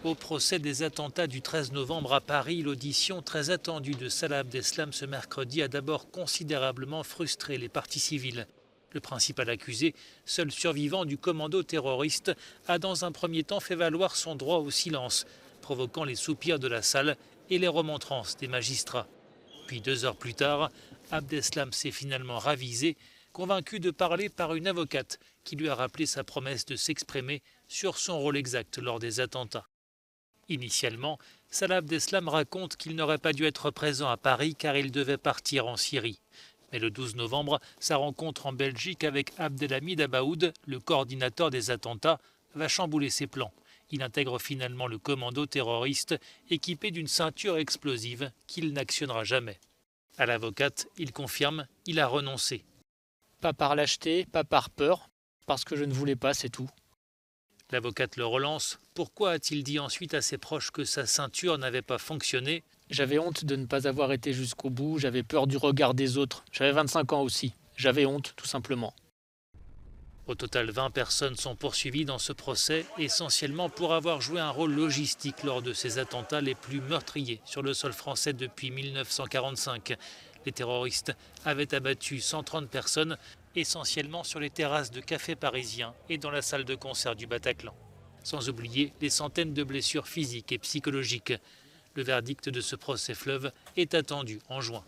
Au procès des attentats du 13 novembre à Paris, l'audition très attendue de Salah Abdeslam ce mercredi a d'abord considérablement frustré les parties civiles. Le principal accusé, seul survivant du commando terroriste, a dans un premier temps fait valoir son droit au silence, provoquant les soupirs de la salle et les remontrances des magistrats. Puis 2 heures plus tard, Abdeslam s'est finalement ravisé, convaincu de parler par une avocate qui lui a rappelé sa promesse de s'exprimer sur son rôle exact lors des attentats. Initialement, Salah Abdeslam raconte qu'il n'aurait pas dû être présent à Paris car il devait partir en Syrie. Mais le 12 novembre, sa rencontre en Belgique avec Abdelhamid Abaoud, le coordinateur des attentats, va chambouler ses plans. Il intègre finalement le commando terroriste équipé d'une ceinture explosive qu'il n'actionnera jamais. À l'avocate, il confirme, il a renoncé. Pas par lâcheté, pas par peur, parce que je ne voulais pas, c'est tout. L'avocate le relance. Pourquoi a-t-il dit ensuite à ses proches que sa ceinture n'avait pas fonctionné? J'avais honte de ne pas avoir été jusqu'au bout, j'avais peur du regard des autres. J'avais 25 ans aussi. J'avais honte, tout simplement. Au total, 20 personnes sont poursuivies dans ce procès, essentiellement pour avoir joué un rôle logistique lors de ces attentats les plus meurtriers sur le sol français depuis 1945. Les terroristes avaient abattu 130 personnes, essentiellement sur les terrasses de cafés parisiens et dans la salle de concert du Bataclan. Sans oublier les centaines de blessures physiques et psychologiques. Le verdict de ce procès fleuve est attendu en juin.